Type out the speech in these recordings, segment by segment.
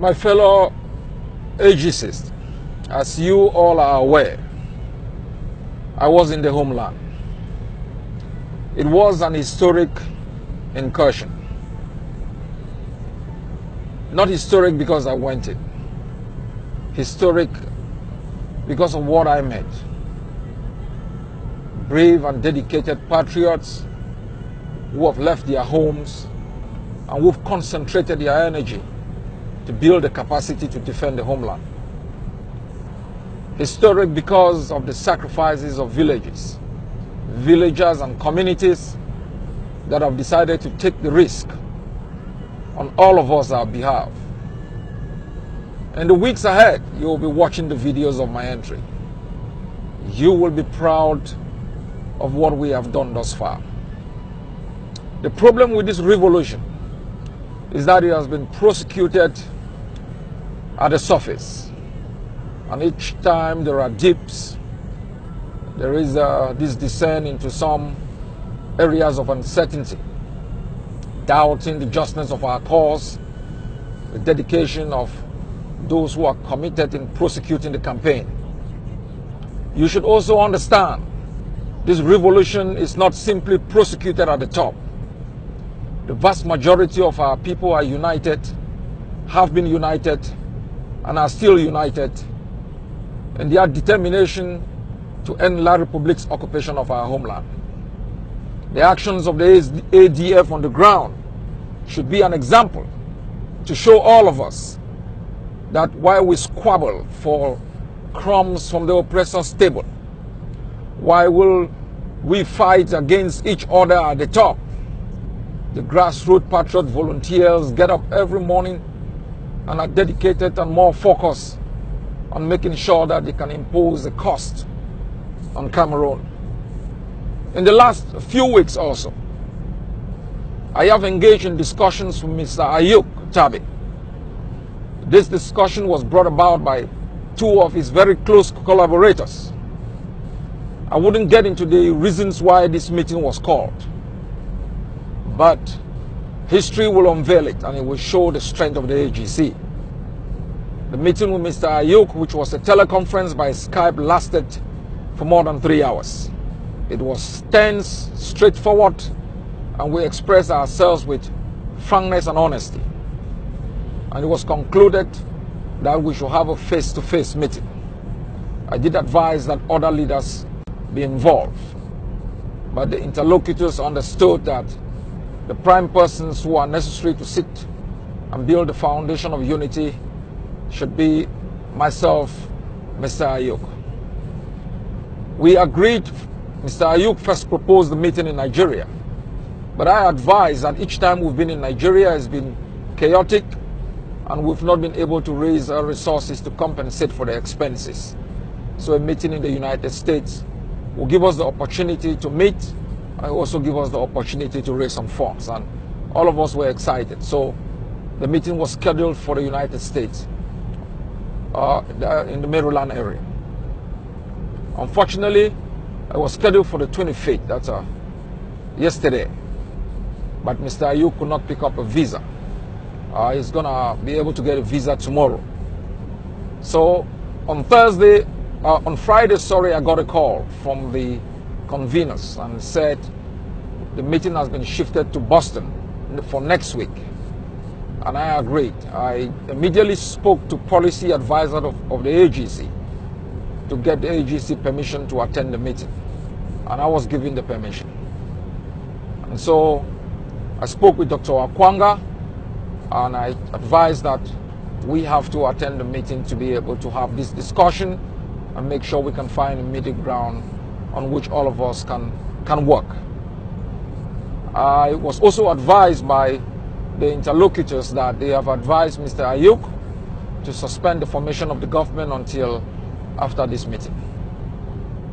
My fellow AGCs, as you all are aware, I was in the homeland. It was an historic incursion. Not historic because I went in. Historic because of what I met. Brave and dedicated patriots who have left their homes and who have concentrated their energy to build the capacity to defend the homeland. Historic because of the sacrifices of villagers and communities that have decided to take the risk on all of us our behalf. In the weeks ahead, you will be watching the videos of my entry. You will be proud of what we have done thus far. The problem with this revolution is that it has been prosecuted at the surface. And each time there are dips, there is this descent into some areas of uncertainty, doubting the justness of our cause, the dedication of those who are committed in prosecuting the campaign. You should also understand this revolution is not simply prosecuted at the top. The vast majority of our people are united, have been united, and are still united in their determination to end La Republique's occupation of our homeland. The actions of the ADF on the ground should be an example to show all of us that while we squabble for crumbs from the oppressor's table, why will we fight against each other at the top? The grassroots patriot volunteers get up every morning and are dedicated and more focused on making sure that they can impose a cost on Cameroon. In the last few weeks also, I have engaged in discussions with Mr. Ayuk Tabi. This discussion was brought about by two of his very close collaborators. I wouldn't get into the reasons why this meeting was called, but history will unveil it and it will show the strength of the AGC. The meeting with Mr. Ayuk, which was a teleconference by Skype, lasted for more than 3 hours. It was tense, straightforward, and we expressed ourselves with frankness and honesty. And it was concluded that we should have a face-to-face meeting. I did advise that other leaders be involved, but the interlocutors understood that the prime persons who are necessary to sit and build the foundation of unity should be myself, Mr. Ayuk. We agreed. Mr. Ayuk first proposed the meeting in Nigeria, but I advise that each time we've been in Nigeria has been chaotic and we've not been able to raise our resources to compensate for the expenses. So a meeting in the United States will give us the opportunity to meet and also give us the opportunity to raise some funds. And all of us were excited. So the meeting was scheduled for the United States in the Maryland area. Unfortunately, it was scheduled for the 25th, that's yesterday. But Mr. Ayuk could not pick up a visa. He's going to be able to get a visa tomorrow. So on Friday, I got a call from the conveners and said the meeting has been shifted to Boston for next week. And I agreed. I immediately spoke to policy advisor of the AGC to get the AGC permission to attend the meeting. And I was given the permission. And so I spoke with Dr. Akwanga and I advised that we have to attend the meeting to be able to have this discussion and make sure we can find a middle ground on which all of us can work. I was also advised by the interlocutors that they have advised Mr. Ayuk to suspend the formation of the government until after this meeting.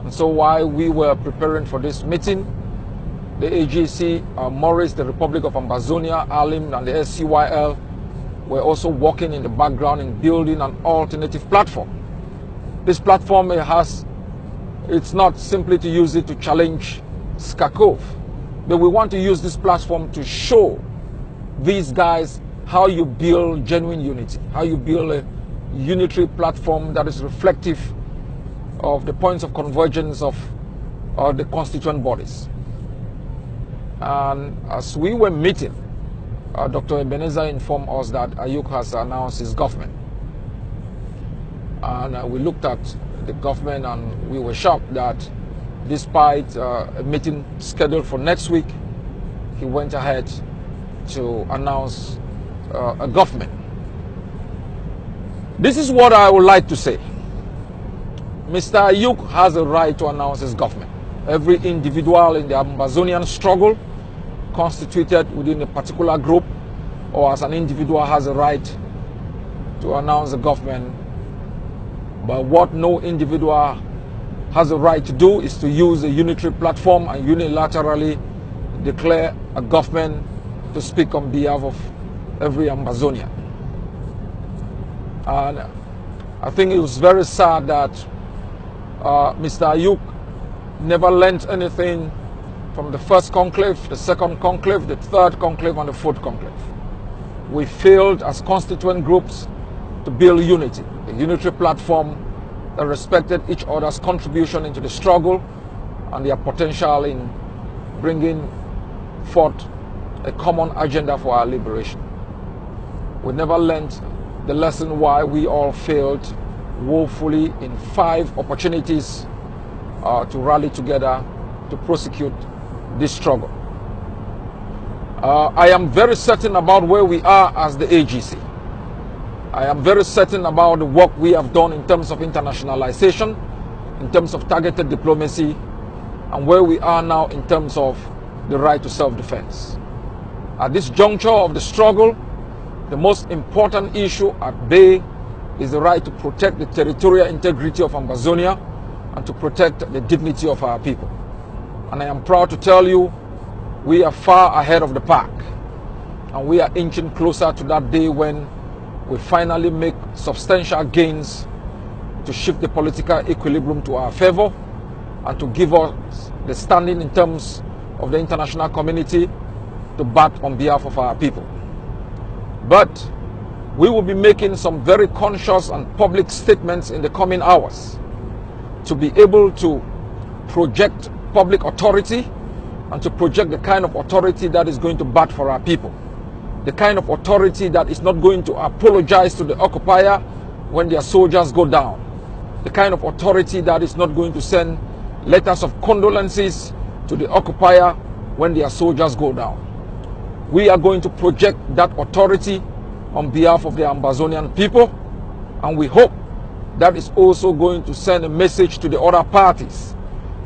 And so while we were preparing for this meeting, the AGC, Maurice, the Republic of Ambazonia, ALIM, and the SCYL were also working in the background in building an alternative platform. This platform, it's not simply to use it to challenge Skakov, but we want to use this platform to show these guys how you build genuine unity, how you build a unitary platform that is reflective of the points of convergence of the constituent bodies. And as we were meeting, Dr. Ebenezer informed us that Ayuk has announced his government. And we looked at the government and we were shocked that despite a meeting scheduled for next week, he went ahead to announce a government. This is what I would like to say. Mr. Ayuk has a right to announce his government. Every individual in the Ambazonian struggle constituted within a particular group or as an individual has a right to announce a government. But what no individual has a right to do is to use a unitary platform and unilaterally declare a government to speak on behalf of every Ambazonian. And I think it was very sad that Mr. Ayuk never learned anything from the first conclave, the second conclave, the third conclave, and the fourth conclave. We failed as constituent groups to build unity, a unitary platform that respected each other's contribution into the struggle and their potential in bringing forth a common agenda for our liberation. We never learned the lesson why we all failed woefully in 5 opportunities to rally together to prosecute this struggle. I am very certain about where we are as the AGC. I am very certain about the work we have done in terms of internationalization, in terms of targeted diplomacy, and where we are now in terms of the right to self-defense. At this juncture of the struggle, the most important issue at bay is the right to protect the territorial integrity of Ambazonia and to protect the dignity of our people. And I am proud to tell you, we are far ahead of the pack, and we are inching closer to that day when we finally make substantial gains to shift the political equilibrium to our favor and to give us the standing in terms of the international community to bat on behalf of our people. But we will be making some very conscious and public statements in the coming hours to be able to project public authority and to project the kind of authority that is going to bat for our people. The kind of authority that is not going to apologize to the occupier when their soldiers go down. The kind of authority that is not going to send letters of condolences to the occupier when their soldiers go down. We are going to project that authority on behalf of the Ambazonian people, and we hope that is also going to send a message to the other parties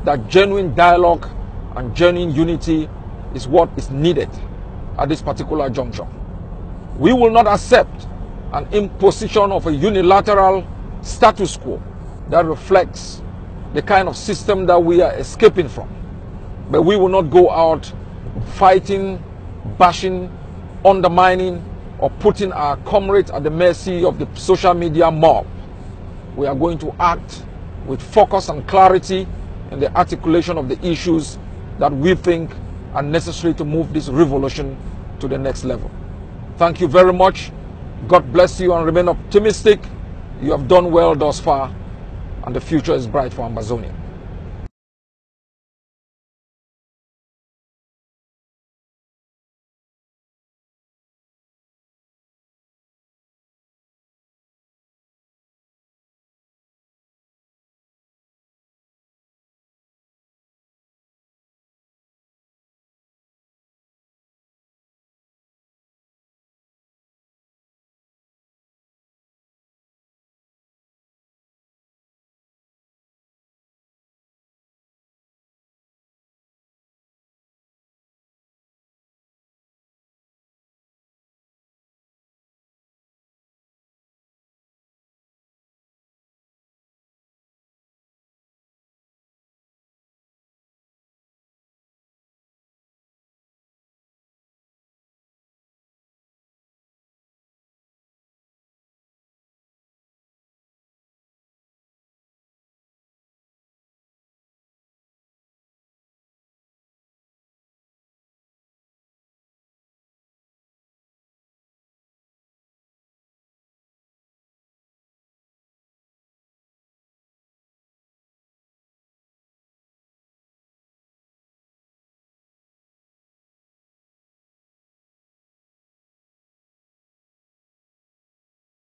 that genuine dialogue and genuine unity is what is needed at this particular juncture. We will not accept an imposition of a unilateral status quo that reflects the kind of system that we are escaping from. But we will not go out fighting, bashing, undermining, or putting our comrades at the mercy of the social media mob. We are going to act with focus and clarity in the articulation of the issues that we think are necessary to move this revolution to the next level. Thank you very much. God bless you and remain optimistic. You have done well thus far, and the future is bright for Ambazonia.